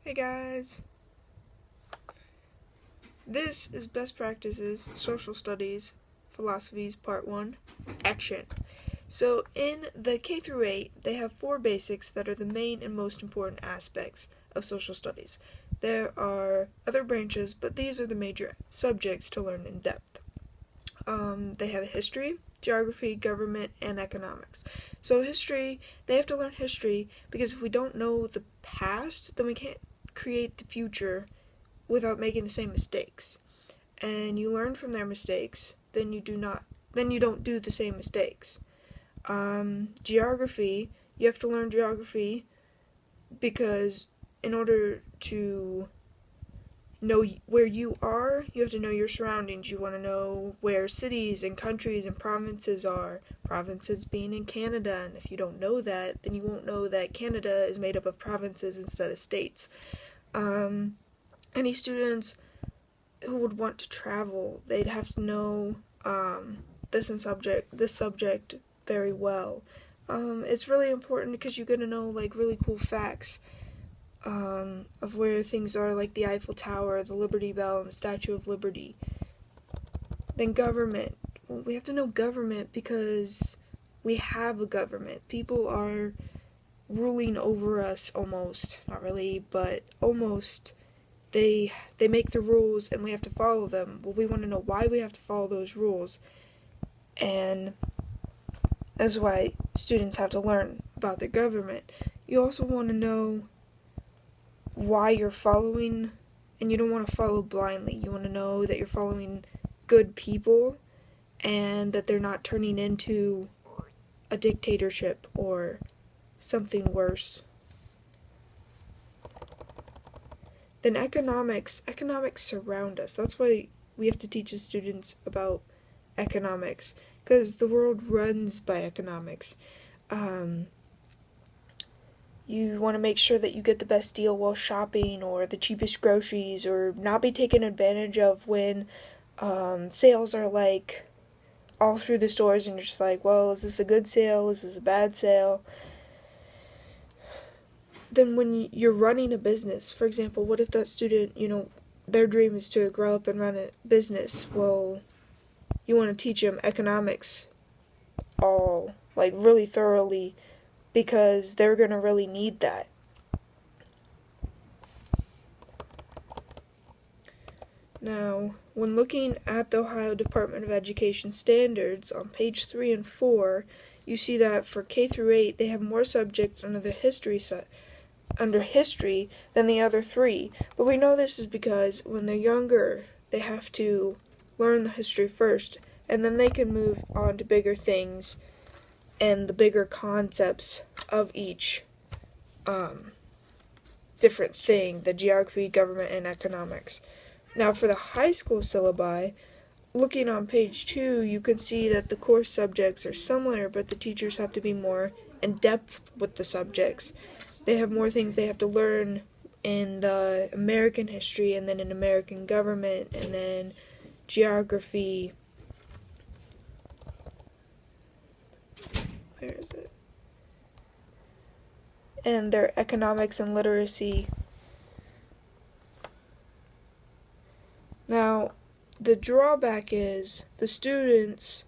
Hey guys! This is Best Practices, Social Studies, Philosophies, Part 1, Action. So in the K through 8, they have 4 basics that are the main and most important aspects of social studies. There are other branches, but these are the major subjects to learn in depth. They have history, geography, government, and economics. So history, they have to learn history because if we don't know the past, then we can't create the future without making the same mistakes. And you learn from their mistakes, then you don't do the same mistakes. Geography, you have to learn geography because in order to know where you are, you have to know your surroundings. You want to know where cities and countries and provinces are. Provinces being in Canada, and if you don't know that, then you won't know that Canada is made up of provinces instead of states. Any students who would want to travel, they'd have to know this subject very well. It's really important because you're going to know like really cool facts of where things are, like the Eiffel Tower, the Liberty Bell, and the Statue of Liberty. Then government. Well, we have to know government because we have a government. People are ruling over us almost. Not really, but almost. They make the rules and we have to follow them. Well, we want to know why we have to follow those rules. And that's why students have to learn about their government. You also want to know why you're following, and you don't want to follow blindly. You want to know that you're following good people and that they're not turning into a dictatorship or something worse. Then economics surround us. That's why we have to teach the students about economics, because the world runs by economics. You want to make sure that you get the best deal while shopping, or the cheapest groceries, or not be taken advantage of when sales are like all through the stores and you're just like, well, is this a good sale? Is this a bad sale? Then when you're running a business, for example, what if that student, their dream is to grow up and run a business? Well, you want to teach them economics all, like, really thoroughly, because they're going to really need that. Now, when looking at the Ohio Department of Education standards on page 3 and 4, you see that for K through 8, they have more subjects under history than the other 3. But we know this is because when they're younger, they have to learn the history first, and then they can move on to bigger things and the bigger concepts of each different thing, the geography, government, and economics. Now for the high school syllabi, looking on page 2, you can see that the course subjects are similar, but the teachers have to be more in depth with the subjects. They have more things they have to learn in the American history, and then in American government, and then geography. Where is it? And their economics and literacy. Now, the drawback is the students,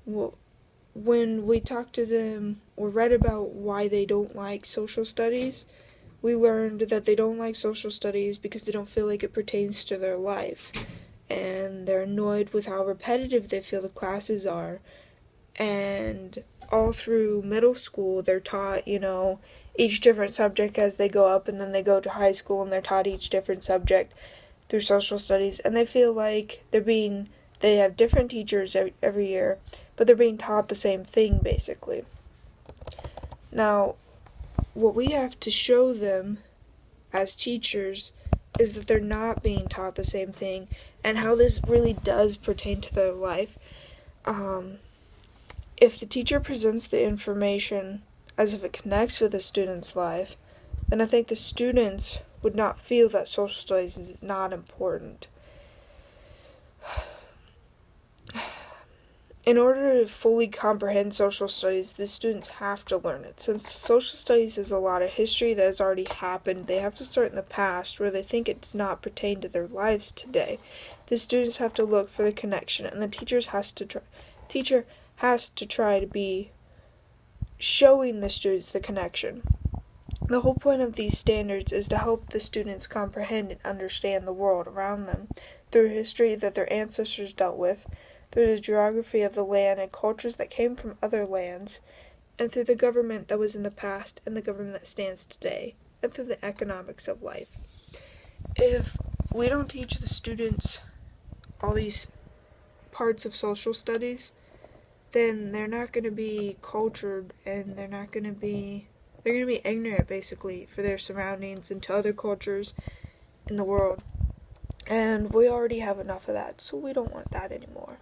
when we talk to them or read about why they don't like social studies, we learned that they don't like social studies because they don't feel like it pertains to their life. And they're annoyed with how repetitive they feel the classes are. And all through middle school, they're taught, each different subject as they go up, and then they go to high school and they're taught each different subject through social studies, and they feel like they have different teachers every year, but they're being taught the same thing, basically. Now, what we have to show them as teachers is that they're not being taught the same thing, and how this really does pertain to their life. If the teacher presents the information as if it connects with the student's life, then I think the students would not feel that social studies is not important. in order to fully comprehend social studies, the students have to learn it. Since social studies is a lot of history that has already happened, they have to start in the past where they think it does not pertain to their lives today. The students have to look for the connection, and the teacher has to try to be showing the students the connection. The whole point of these standards is to help the students comprehend and understand the world around them through history that their ancestors dealt with, through the geography of the land and cultures that came from other lands, and through the government that was in the past and the government that stands today, and through the economics of life. If we don't teach the students all these parts of social studies, then they're not going to be cultured, and they're going to be ignorant, basically, for their surroundings and to other cultures in the world. And we already have enough of that, so we don't want that anymore.